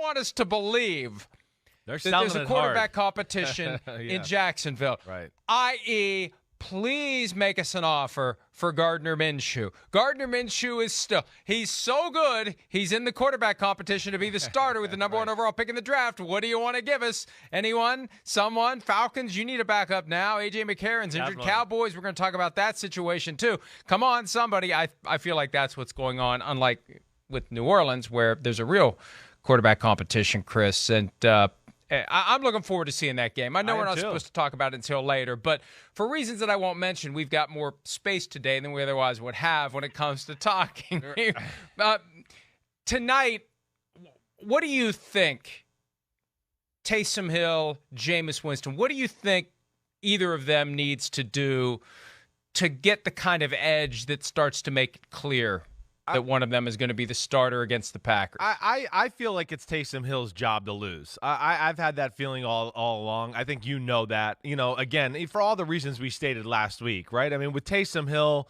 want us to believe that there's a quarterback competition Yeah. in Jacksonville. Right. I.e., please make us an offer for Gardner Minshew. Gardner Minshew he's so good, he's in the quarterback competition to be the starter with the number one overall pick in the draft. What do you want to give us? Anyone? Someone? Falcons, you need a backup now. A.J. McCarron's injured. Definitely. Cowboys, we're going to talk about that situation too. Come on, somebody. I feel like that's what's going on, unlike with New Orleans where there's a real quarterback competition, Chris. And I'm looking forward to seeing that game. I know we're not supposed to talk about it until later, but for reasons that I won't mention, we've got more space today than we otherwise would have when it comes to talking. Tonight, what do you think? Taysom Hill, Jameis Winston, what do you think either of them needs to do to get the kind of edge that starts to make it clear that one of them is going to be the starter against the Packers? I feel like it's Taysom Hill's job to lose. I've had that feeling all along. I think you know that. Again, for all the reasons we stated last week, right? I mean, with Taysom Hill,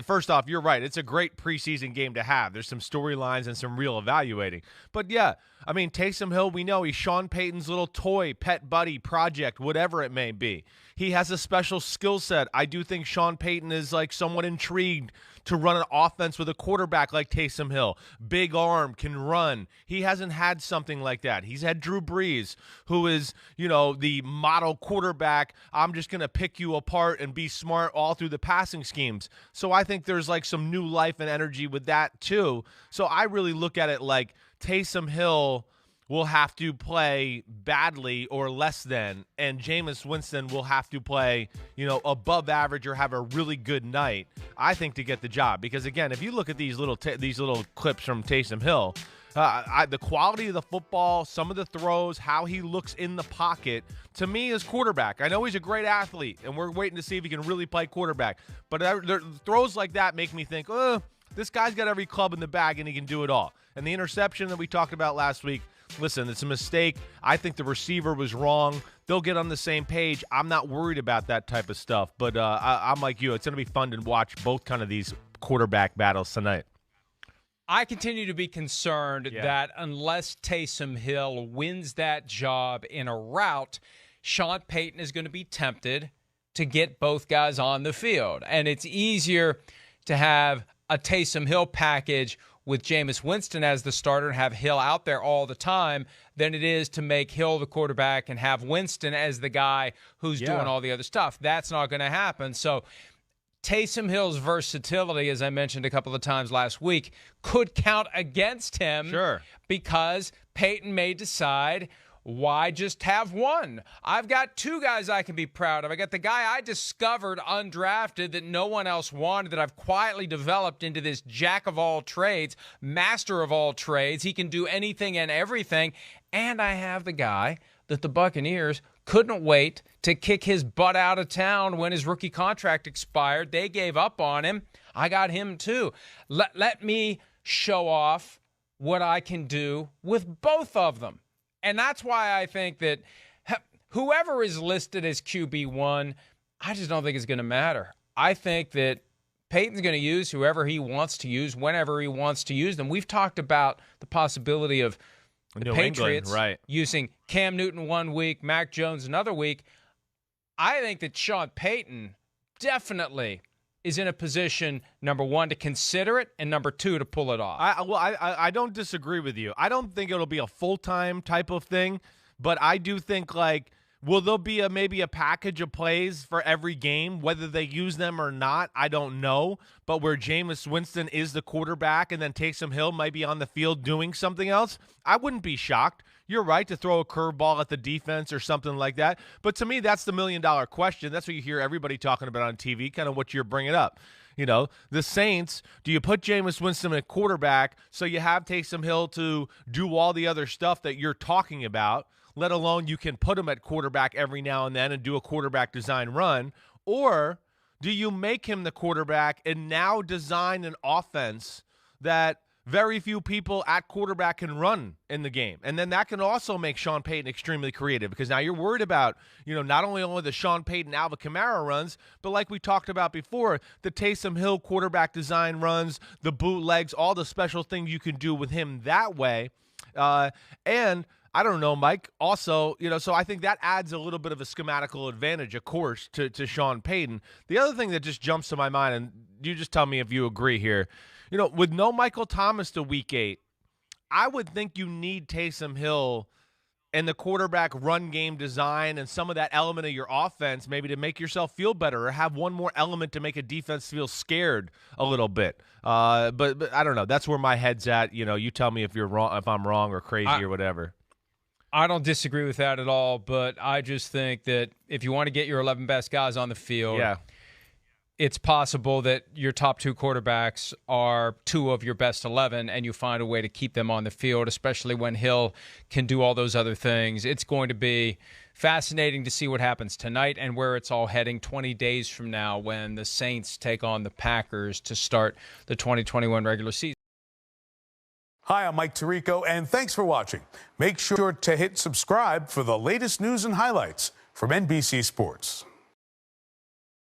first off, you're right. It's a great preseason game to have. There's some storylines and some real evaluating. But, yeah, I mean, Taysom Hill, we know he's Sean Payton's little toy, pet buddy, project, whatever it may be. He has a special skill set. I do think Sean Payton is like somewhat intrigued to run an offense with a quarterback like Taysom Hill. Big arm, can run. He hasn't had something like that. He's had Drew Brees, who is, the model quarterback. I'm just going to pick you apart and be smart all through the passing schemes. So I think there's like some new life and energy with that too. So I really look at it like Taysom Hill will have to play badly or less than, and Jameis Winston will have to play, above average or have a really good night, I think, to get the job. Because, again, if you look at these little clips from Taysom Hill, the quality of the football, some of the throws, how he looks in the pocket, to me is quarterback. I know he's a great athlete, and we're waiting to see if he can really play quarterback. But throws like that make me think, this guy's got every club in the bag and he can do it all. And the interception that we talked about last week, listen, it's a mistake. I think the receiver was wrong. They'll get on the same page. I'm not worried about that type of stuff. But I'm like you. It's going to be fun to watch both kind of these quarterback battles tonight. I continue to be concerned that unless Taysom Hill wins that job in a rout, Sean Payton is going to be tempted to get both guys on the field. And it's easier to have a Taysom Hill package with Jameis Winston as the starter and have Hill out there all the time than it is to make Hill the quarterback and have Winston as the guy who's doing all the other stuff. That's not going to happen. So Taysom Hill's versatility, as I mentioned a couple of times last week, could count against him because Payton may decide, why just have one? I've got two guys I can be proud of. I got the guy I discovered undrafted that no one else wanted, that I've quietly developed into this jack of all trades, master of all trades. He can do anything and everything. And I have the guy that the Buccaneers couldn't wait to kick his butt out of town when his rookie contract expired. They gave up on him. I got him too. Let me show off what I can do with both of them. And that's why I think that whoever is listed as QB1, I just don't think it's going to matter. I think that Peyton's going to use whoever he wants to use whenever he wants to use them. We've talked about the possibility of the Patriots using Cam Newton one week, Mac Jones another week. I think that Sean Payton definitely is in a position, number one, to consider it, and number two, to pull it off. I don't disagree with you. I don't think it'll be a full-time type of thing, but I do think, will there be maybe a package of plays for every game? Whether they use them or not, I don't know. But where Jameis Winston is the quarterback and then Taysom Hill might be on the field doing something else, I wouldn't be shocked. You're right to throw a curveball at the defense or something like that. But to me, that's the million-dollar question. That's what you hear everybody talking about on TV, kind of what you're bringing up. The Saints, do you put Jameis Winston at quarterback so you have Taysom Hill to do all the other stuff that you're talking about, let alone you can put him at quarterback every now and then and do a quarterback design run? Or do you make him the quarterback and now design an offense that very few people at quarterback can run in the game? And then that can also make Sean Payton extremely creative, because now you're worried about, not only the Sean Payton, Alvin Kamara runs, but like we talked about before, the Taysom Hill quarterback design runs, the bootlegs, all the special things you can do with him that way. And I don't know, Mike. Also, so I think that adds a little bit of a schematical advantage, of course, to Sean Payton. The other thing that just jumps to my mind, and you just tell me if you agree here, with no Michael Thomas to Week 8, I would think you need Taysom Hill and the quarterback run game design and some of that element of your offense maybe to make yourself feel better or have one more element to make a defense feel scared a little bit. But I don't know. That's where my head's at. You tell me if you're wrong, if I'm wrong or crazy or whatever. I don't disagree with that at all, but I just think that if you want to get your 11 best guys on the field, it's possible that your top 2 quarterbacks are 2 of your best 11, and you find a way to keep them on the field, especially when Hill can do all those other things. It's going to be fascinating to see what happens tonight and where it's all heading 20 days from now when the Saints take on the Packers to start the 2021 regular season. Hi, I'm Mike Tirico, and thanks for watching. Make sure to hit subscribe for the latest news and highlights from NBC Sports.